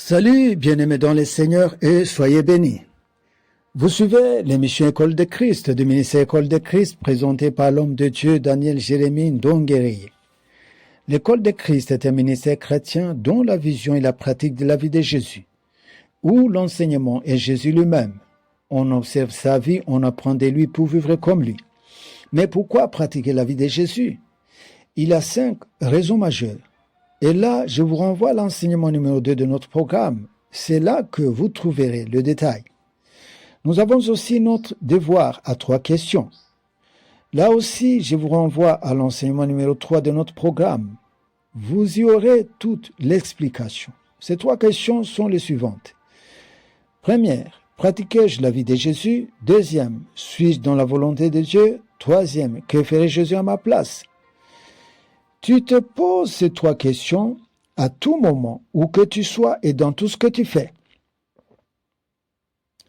Salut, bien-aimés dans le Seigneur, et soyez bénis. Vous suivez l'émission École de Christ du ministère École de Christ présentée par l'homme de Dieu Daniel Jérémie Ndonguerry. L'École de Christ est un ministère chrétien dont la vision et la pratique de la vie de Jésus, où l'enseignement est Jésus lui-même. On observe sa vie, on apprend de lui pour vivre comme lui. Mais pourquoi pratiquer la vie de Jésus? Il y a 5 raisons majeures. Et là, je vous renvoie à l'enseignement numéro 2 de notre programme. C'est là que vous trouverez le détail. Nous avons aussi notre devoir à 3 questions. Là aussi, je vous renvoie à l'enseignement numéro 3 de notre programme. Vous y aurez toute l'explication. Ces 3 questions sont les suivantes. Première, pratiquais-je la vie de Jésus? Deuxième, suis-je dans la volonté de Dieu? Troisième, que ferait Jésus à ma place? Tu te poses ces 3 questions à tout moment, où que tu sois et dans tout ce que tu fais.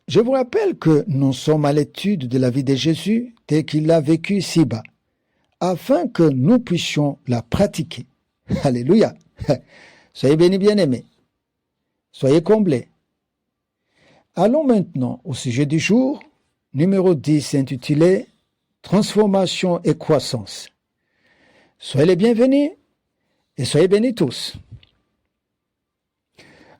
Je vous rappelle que nous sommes à l'étude de la vie de Jésus tel qu'il l'a vécu ici-bas, afin que nous puissions la pratiquer. Alléluia! Soyez bénis, bien-aimés. Soyez comblés. Allons maintenant au sujet du jour, numéro 10, intitulé « Transformation et croissance ». Soyez les bienvenus et soyez bénis tous.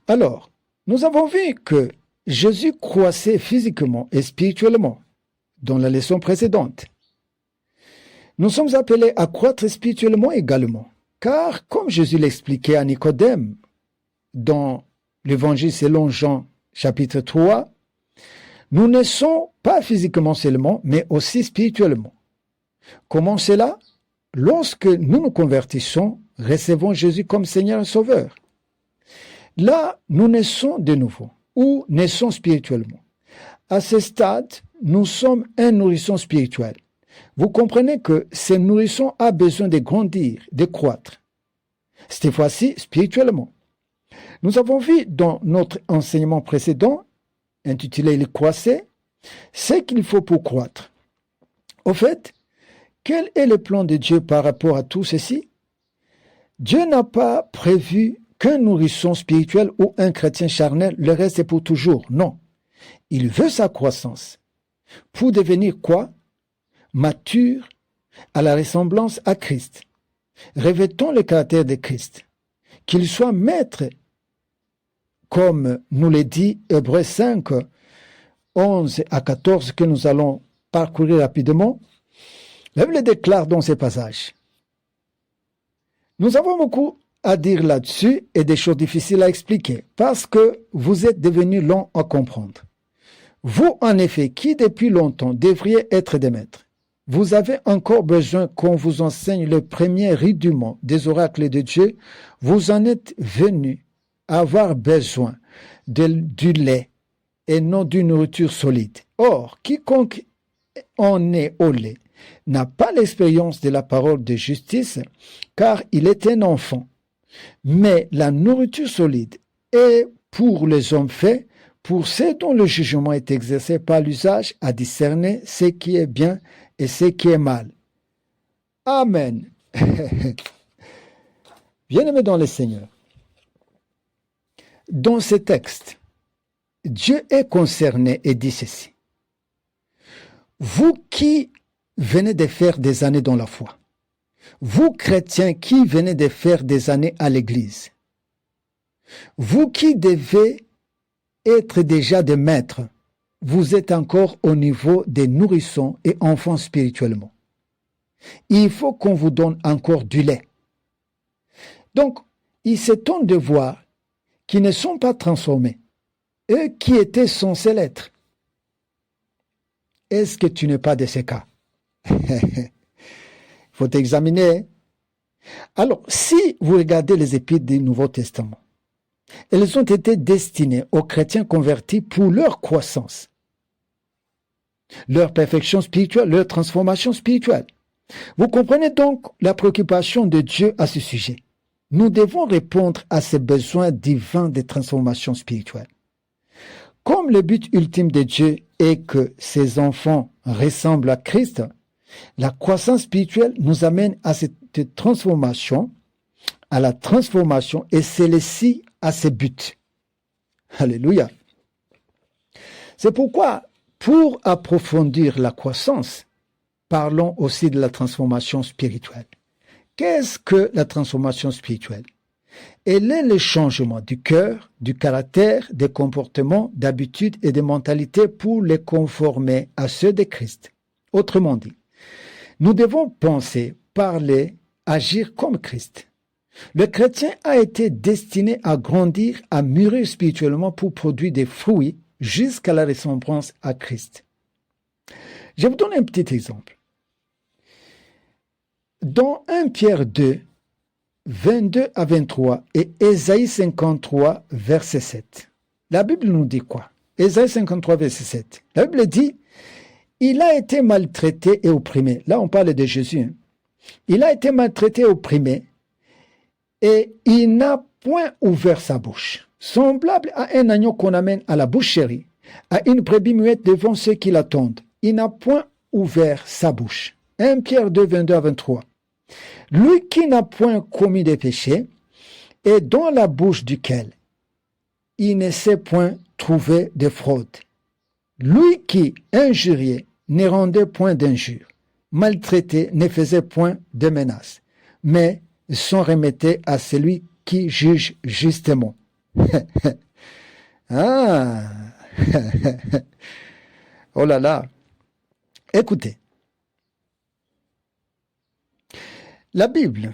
Alors, nous avons vu que Jésus croissait physiquement et spirituellement dans la leçon précédente. Nous sommes appelés à croître spirituellement également, car comme Jésus l'expliquait à Nicodème dans l'Évangile selon Jean chapitre 3, nous naissons pas physiquement seulement, mais aussi spirituellement. Comment cela? Lorsque nous nous convertissons, recevons Jésus comme Seigneur et Sauveur. Là, nous naissons de nouveau, ou naissons spirituellement. À ce stade, nous sommes un nourrisson spirituel. Vous comprenez que ce nourrisson a besoin de grandir, de croître. Cette fois-ci, spirituellement. Nous avons vu dans notre enseignement précédent, intitulé « Il croissait », ce qu'il faut pour croître. Au fait, quel est le plan de Dieu par rapport à tout ceci? Dieu n'a pas prévu qu'un nourrisson spirituel ou un chrétien charnel le reste pour toujours. Non. Il veut sa croissance. Pour devenir quoi? Mature, à la ressemblance à Christ. Revêtons le caractère de Christ. Qu'il soit maître, comme nous le dit Hébreux 5, 11 à 14, que nous allons parcourir rapidement. La Bible déclare dans ces passages. Nous avons beaucoup à dire là-dessus et des choses difficiles à expliquer parce que vous êtes devenus longs à comprendre. Vous, en effet, qui depuis longtemps devriez être des maîtres, vous avez encore besoin qu'on vous enseigne le premier rudiment des oracles de Dieu. Vous en êtes venus à avoir besoin du lait et non d'une nourriture solide. Or, quiconque en est au lait n'a pas l'expérience de la parole de justice, car il est un enfant. Mais la nourriture solide est pour les hommes faits, pour ceux dont le jugement est exercé par l'usage à discerner ce qui est bien et ce qui est mal. Amen. Bien-aimés dans le Seigneur, dans ce texte, Dieu est concerné et dit ceci. Vous qui venez de faire des années dans la foi. Vous, chrétiens, qui venez de faire des années à l'Église. Vous qui devez être déjà des maîtres, vous êtes encore au niveau des nourrissons et enfants spirituellement. Il faut qu'on vous donne encore du lait. Donc, il s'étonne de voir qu'ils ne sont pas transformés, eux qui étaient censés l'être. Est-ce que tu n'es pas de ces cas? Il faut t'examiner. Alors, si vous regardez les épîtres du Nouveau Testament, elles ont été destinées aux chrétiens convertis pour leur croissance, leur perfection spirituelle, leur transformation spirituelle. Vous comprenez donc la préoccupation de Dieu à ce sujet. Nous devons répondre à ces besoins divins de transformation spirituelle. Comme le but ultime de Dieu est que ses enfants ressemblent à Christ, la croissance spirituelle nous amène à cette transformation, à la transformation, et celle-ci a ses buts. Alléluia. C'est pourquoi, pour approfondir la croissance, parlons aussi de la transformation spirituelle. Qu'est-ce que la transformation spirituelle? Elle est le changement du cœur, du caractère, des comportements, d'habitudes et de mentalités pour les conformer à ceux de Christ. Autrement dit, nous devons penser, parler, agir comme Christ. Le chrétien a été destiné à grandir, à mûrir spirituellement pour produire des fruits jusqu'à la ressemblance à Christ. Je vous donne un petit exemple. Dans 1 Pierre 2, 22 à 23 et Ésaïe 53, verset 7. La Bible nous dit quoi? Ésaïe 53, verset 7. La Bible dit, il a été maltraité et opprimé. Là, on parle de Jésus. Hein. Il a été maltraité et opprimé et il n'a point ouvert sa bouche. Semblable à un agneau qu'on amène à la boucherie, à une brebis muette devant ceux qui l'attendent. Il n'a point ouvert sa bouche. 1 Pierre 2, 22 à 23. Lui qui n'a point commis de péché, et dans la bouche duquel il ne s'est point trouvé de fraude. Lui qui, injurié, ne rendait point d'injure, maltraité, ne faisait point de menaces, mais s'en remettait à celui qui juge justement. Ah oh là là. Écoutez. La Bible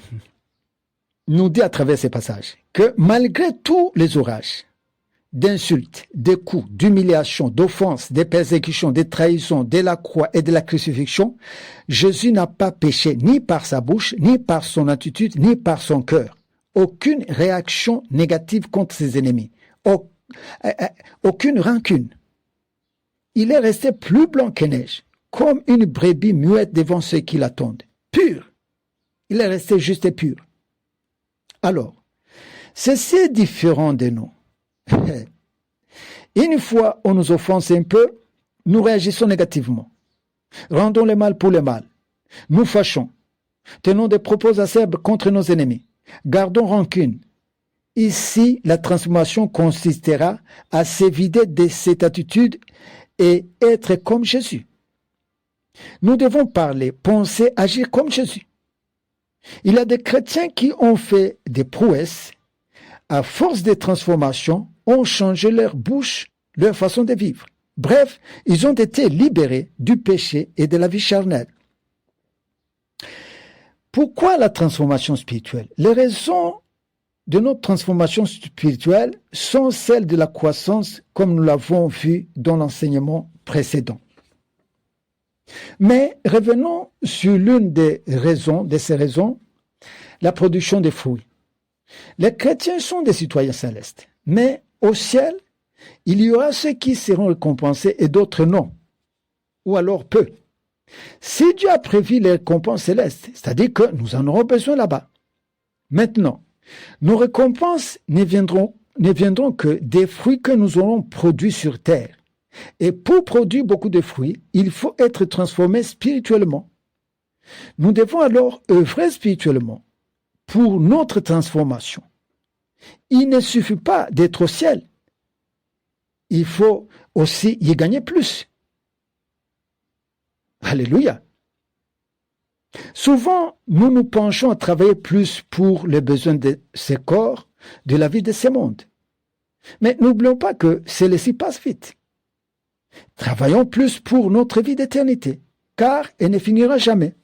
nous dit à travers ces passages que malgré tous les orages, d'insultes, de coups, d'humiliations, d'offenses, de persécutions, de trahisons, de la croix et de la crucifixion, Jésus n'a pas péché ni par sa bouche, ni par son attitude, ni par son cœur. Aucune réaction négative contre ses ennemis. Aucune rancune. Il est resté plus blanc que neige, comme une brebis muette devant ceux qui l'attendent. Pur. Il est resté juste et pur. Alors, c'est différent de nous. Une fois on nous offense un peu, nous réagissons négativement. Rendons le mal pour le mal. Nous fâchons. Tenons des propos acerbes contre nos ennemis. Gardons rancune. Ici, la transformation consistera à s'évider de cette attitude et être comme Jésus. Nous devons parler, penser, agir comme Jésus. Il y a des chrétiens qui ont fait des prouesses, à force de transformation, ont changé leur bouche, leur façon de vivre. Bref, ils ont été libérés du péché et de la vie charnelle. Pourquoi la transformation spirituelle? Les raisons de notre transformation spirituelle sont celles de la croissance, comme nous l'avons vu dans l'enseignement précédent. Mais revenons sur l'une de ces raisons, la production des fruits. Les chrétiens sont des citoyens célestes, mais au ciel, il y aura ceux qui seront récompensés et d'autres non, ou alors peu. Si Dieu a prévu les récompenses célestes, c'est-à-dire que nous en aurons besoin là-bas. Maintenant, nos récompenses ne viendront que des fruits que nous aurons produits sur terre. Et pour produire beaucoup de fruits, il faut être transformé spirituellement. Nous devons alors œuvrer spirituellement pour notre transformation. Il ne suffit pas d'être au ciel. Il faut aussi y gagner plus. Alléluia. Souvent, nous nous penchons à travailler plus pour les besoins de ce corps, de la vie de ce monde. Mais n'oublions pas que celle-ci passe vite. Travaillons plus pour notre vie d'éternité, car elle ne finira jamais.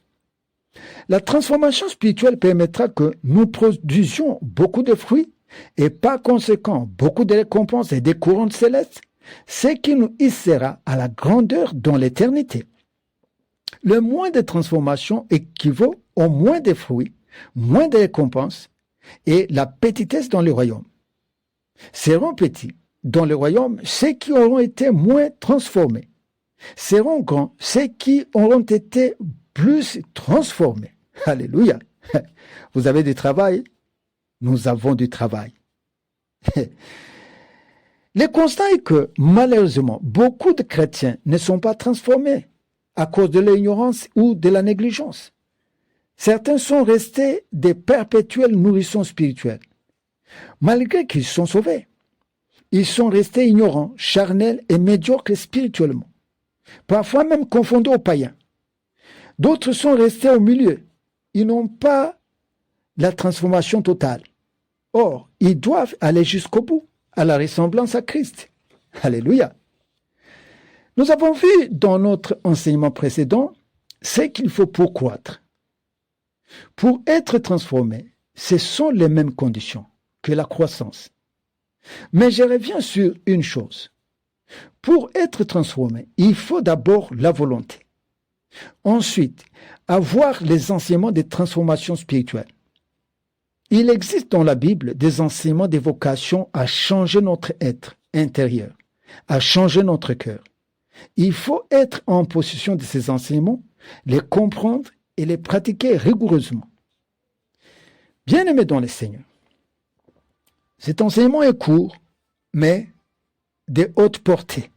La transformation spirituelle permettra que nous produisions beaucoup de fruits et par conséquent beaucoup de récompenses et des couronnes célestes, ce qui nous hissera à la grandeur dans l'éternité. Le moins de transformation équivaut au moins de fruits, moins de récompenses et la petitesse dans le royaume. Seront petits dans le royaume ceux qui auront été moins transformés. Seront grands ceux qui auront été plus transformés. Alléluia. Vous avez du travail? Nous avons du travail. Le constat est que, malheureusement, beaucoup de chrétiens ne sont pas transformés à cause de l'ignorance ou de la négligence. Certains sont restés des perpétuels nourrissons spirituels, malgré qu'ils sont sauvés. ils sont restés ignorants, charnels et médiocres spirituellement, parfois même confondus aux païens. D'autres sont restés au milieu. Ils n'ont pas la transformation totale. Or, ils doivent aller jusqu'au bout, à la ressemblance à Christ. Alléluia. Nous avons vu dans notre enseignement précédent ce qu'il faut pour croître. Pour être transformé, ce sont les mêmes conditions que la croissance. Mais je reviens sur une chose. Pour être transformé, il faut d'abord la volonté. Ensuite, avoir les enseignements de transformation spirituelle. Il existe dans la Bible des enseignements de vocation à changer notre être intérieur, à changer notre cœur. Il faut être en possession de ces enseignements, les comprendre et les pratiquer rigoureusement. Bien-aimés dans le Seigneur, cet enseignement est court, mais de haute portée.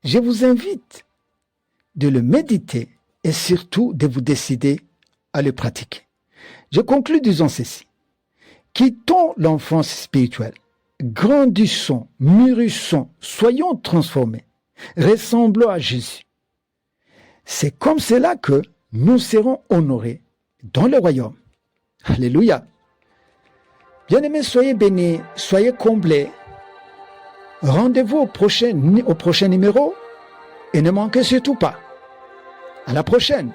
Je vous invite de le méditer et surtout de vous décider à le pratiquer. Je conclus disant ceci. Quittons l'enfance spirituelle, grandissons, mûrissons, soyons transformés, ressemblons à Jésus. C'est comme cela que nous serons honorés dans le royaume. Alléluia. Bien-aimés, soyez bénis, soyez comblés. Rendez-vous au prochain numéro et ne manquez surtout pas. À la prochaine.